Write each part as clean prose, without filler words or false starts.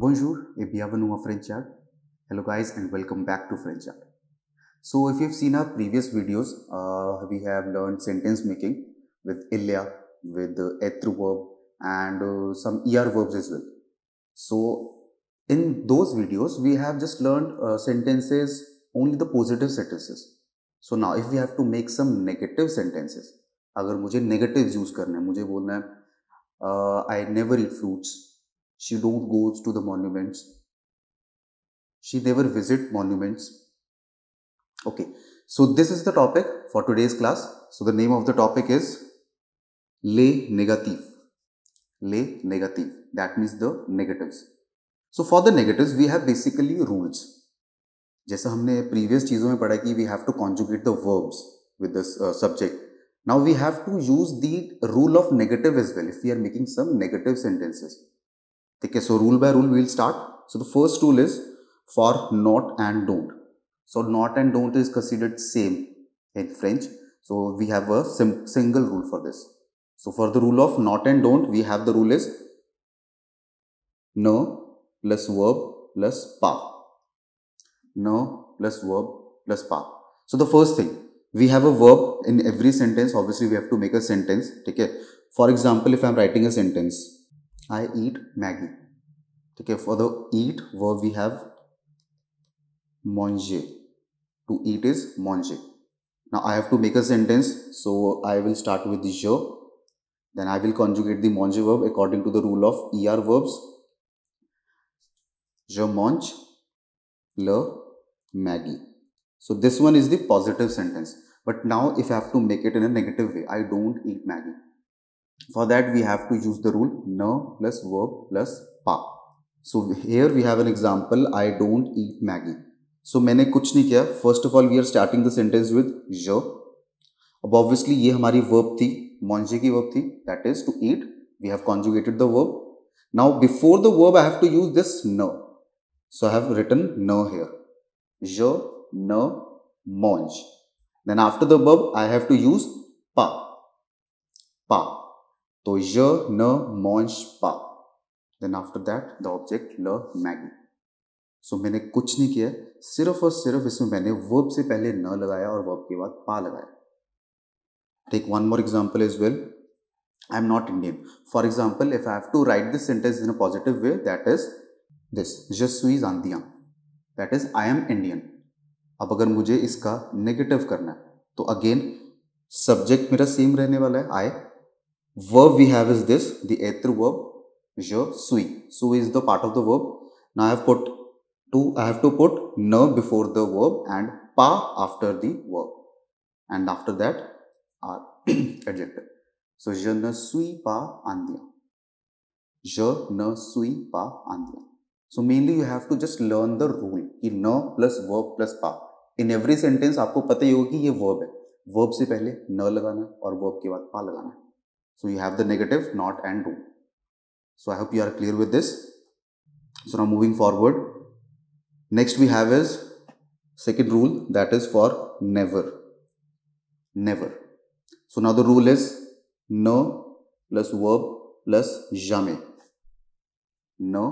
Bonjour et bienvenue à French Art. Hello guys and welcome back to French Art. So if you've seen our previous videos, we have learned sentence making with Ilya, with the être verb and some ER verbs as well. So in those videos, we have just learned sentences, only the positive sentences. So now if we have to make some negative sentences, अगर मुझे negatives use करना है, मुझे बोलना है I never eat fruits, she don't goes to the monuments, she never visit monuments. Okay, so this is the topic for today's class. So the name of the topic is les négatifs. Les négatifs, that means the negatives. So for the negatives we have basically rules. जैसा हमने previous चीज़ों में पढ़ा कि we have to conjugate the verbs with this subject. Now we have to use the rule of negative as well if we are making some negative sentences. Okay, so rule by rule we will start. So the first rule is for not and don't. So not and don't is considered same in French. So we have a single rule for this. So for the rule of not and don't, we have the rule is ne plus verb plus pas. Ne plus verb plus pas. So the first thing, we have a verb in every sentence. Obviously we have to make a sentence. Okay. For example, if I am writing a sentence, I eat Maggie. Okay, for the eat verb we have manger. To eat is manger. Now I have to make a sentence, so I will start with je. Then I will conjugate the manger verb according to the rule of er verbs. Je mange le Maggie. So this one is the positive sentence. But now if I have to make it in a negative way, I don't eat Maggie. For that we have to use the rule ne plus verb plus pas. So here we have an example, I don't eat Maggie. So मैंने कुछ नहीं किया. First of all we are starting the sentence with je. अब obviously ये हमारी verb थी, manger की verb थी, that is to eat. We have conjugated the verb. Now before the verb I have to use this ne. So I have written ne here. Je ne mange. Then after the verb I have to use pas. Pas. तो je ne mange pas. Then after that the object le Maggie. So मैंने कुछ नहीं किया, सिर्फ और सिर्फ इसमें मैंने verb से पहले न लगाया और verb के बाद पा लगाया. Take one more example as well. I am not Indian. For example, if I have to write this sentence in a positive way, that is this: Je suis indien. That is I am Indian. अब अगर मुझे इसका negative करना है, तो again subject मेरा same रहने वाला है I. Verb we have is this, the être verb je suis. Suis is the part of the verb. Now I have to put ne before the verb and pas after the verb, and after that are adjective. So je ne suis pas indien. Je ne suis pas indien. So mainly you have to just learn the rule कि ne plus verb plus pas. In every sentence आपको पता ही होगा कि ये verb है. Verb से पहले ne लगाना और verb के बाद pas लगाना. So you have the negative not and do. So I hope you are clear with this. So now moving forward, next we have is second rule, that is for never. Never. So now the rule is ne plus verb plus jamais. Ne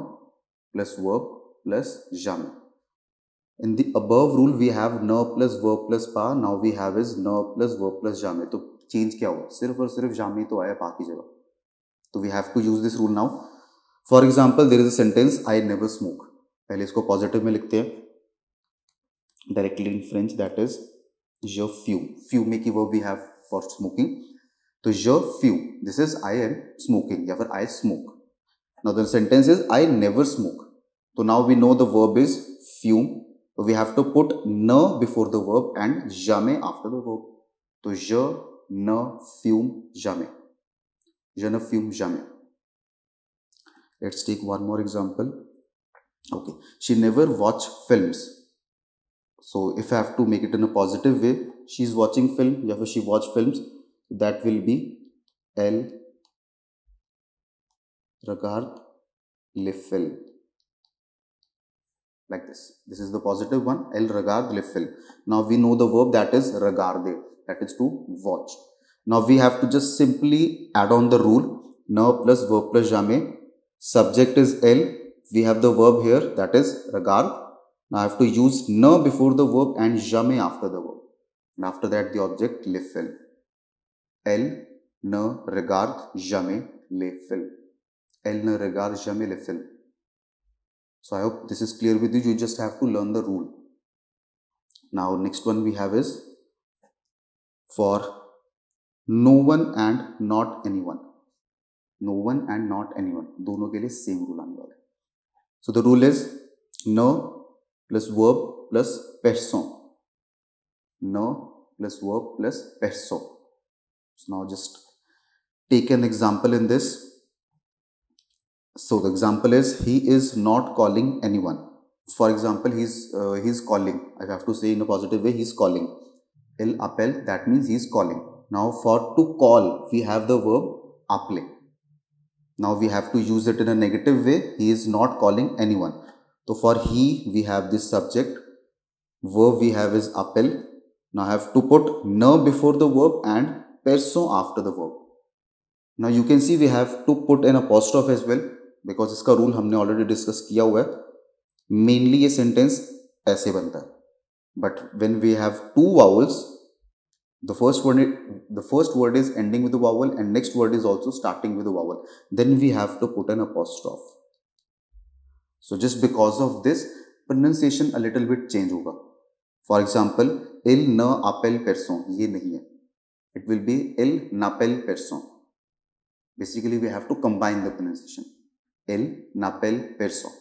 plus verb plus jamais. In the above rule we have ne plus verb plus pas. Now we have is ne plus verb plus jamais. तो change क्या हुआ, सिर्फ और सिर्फ jamais तो आया पा की जगह. तो we have to use this rule now. For example, there is a sentence I never smoke. पहले इसको पॉजिटिव में लिखते हैं directly in French, that is je fume. Fume की verb we have for smoking. तो je fume, this is I am smoking या फिर I smoke. Now the sentence is I never smoke. तो now we know the verb is fume. So we have to put ne before the verb and jamais after the verb. तो je ne fume jamais. Je ne fume jamais. Let's take one more example. Okay, she never watch films. So if I have to make it in a positive way, she is watching film या फिर she watch films, that will be elle regarde les films. Like this. This is the positive one. Elle regarde les films. Now we know the verb, that is regarder. That is to watch. Now we have to just simply add on the rule ne plus verb plus jamais. Subject is elle. we have the verb here, that is regard. Now I have to use ne before the verb and jamais after the verb, and after that the object les films. Elle ne regarde jamais les films. Elle ne regarde jamais les films. So I hope this is clear with you. You just have to learn the rule. Now next one we have is for no one and not anyone. No one and not anyone, दोनों के लिए same rule आने वाला है. So the rule is no plus verb plus person. No plus verb plus person. So now just take an example in this. So the example is he is not calling anyone. For example, he's calling. I have to say in a positive way, he's calling. Il appelle, that means he's calling. Now for to call, we have the verb appeler. Now we have to use it in a negative way. He is not calling anyone. So for he, we have this subject. Verb we have is appel. Now I have to put ne before the verb and person after the verb. Now you can see we have to put an apostrophe as well, because इसका rule हमने already discuss किया हुआ है. Mainly ये sentence ऐसे बनता है, but when we have two vowels, the first word is ending with a vowel and next word is also starting with a vowel, then we have to put an apostrophe. So just because of this, pronunciation a little bit change होगा. For example, il ne appelle personne, ये नहीं है, it will be il n'appelle personne. Basically we have to combine the pronunciation, il n'appelle personne.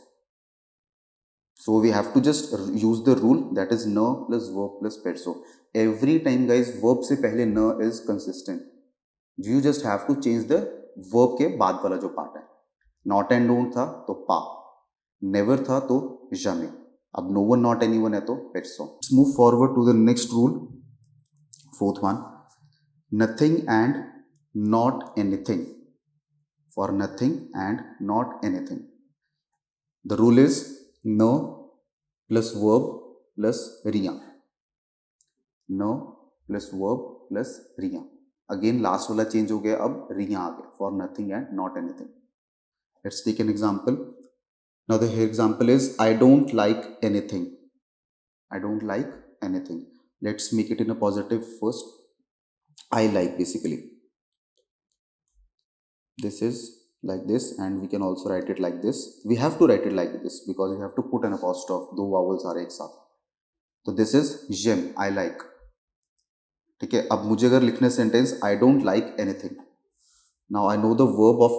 So we have to just use the rule, that is ne plus verb plus person. Every time guys, verb से पहले ne is consistent. You just have to change the verb के बाद वाला जो part है. Not and don't था तो pa, never था तो jamais. अब no one not anyone है तो person. Let's move forward to the next rule, fourth one. Nothing and not anything. For nothing and not anything, the rule is no plus verb plus rien. No plus verb plus rien. Again last वाला change हो गया, अब rien आ गया. For nothing and not anything. Let's take an example. Now the example is I don't like anything. I don't like anything. Let's make it in a positive first. I like, basically. This is like this, and we can also write it like this. We have to write it like this because we have to put an apostrophe, दो vowels आ रहे एक साथ. तो this is j'aime, I like. ठीक है, अब मुझे अगर लिखने sentence I don't like anything. Now I know the verb of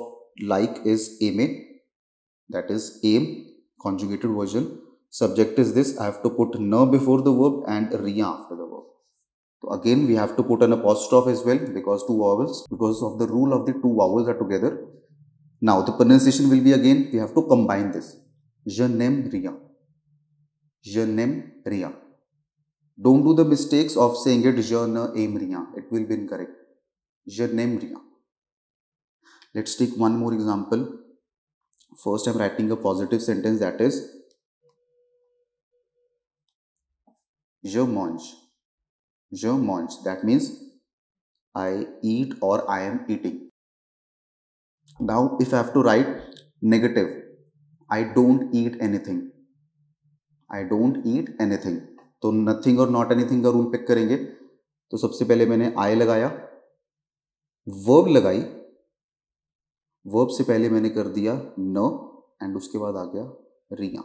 like is aimer, that is aim, conjugated version. Subject is this. I have to put ne before the verb and rien after the verb. So again we have to put an apostrophe as well, because two vowels, because of the rule of the two vowels are together. Now the pronunciation will be, again we have to combine this. Je n'aime rien. Je n'aime rien. Don't do the mistakes of saying it je n'aime rien. It will be incorrect. Je n'aime rien. Let's take one more example. First I'm writing a positive sentence, that is je mange. Je mange, that means I eat or I am eating. Now if I have to write negative, I don't eat anything. I don't eat anything. तो nothing और not anything का rule pick करेंगे. तो सबसे पहले मैंने I लगाया, verb लगाई, verb से पहले मैंने कर दिया no, एंड उसके बाद आ गया rien.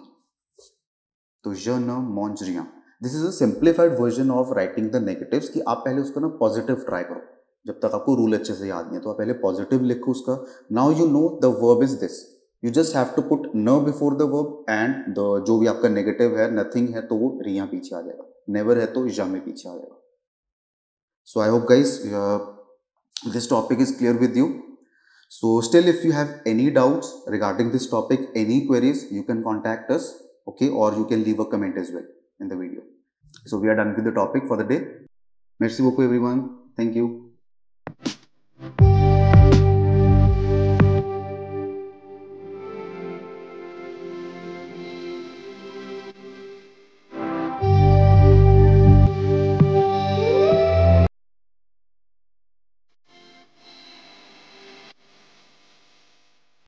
तो je ne mange rien. This is a simplified version of writing the negatives, कि आप पहले उसका ना पॉजिटिव ट्राई करो. जब तक आपको रूल अच्छे से याद नहीं है तो आप पहले पॉजिटिव लिखो उसका. Now you know the verb is this. You just have to put न before the verb and the जो भी आपका नेगेटिव है, नथिंग है तो वो रिया पीछे आ जाएगा, नेवर है तो jamais पीछे आ जाएगा. So I hope guys this topic is clear with you. So still if you have any doubts regarding this topic, any queries, you can contact us, okay, or you can leave a comment as well in the video. So we are done with the topic for the day. Merci beaucoup everyone. Thank you.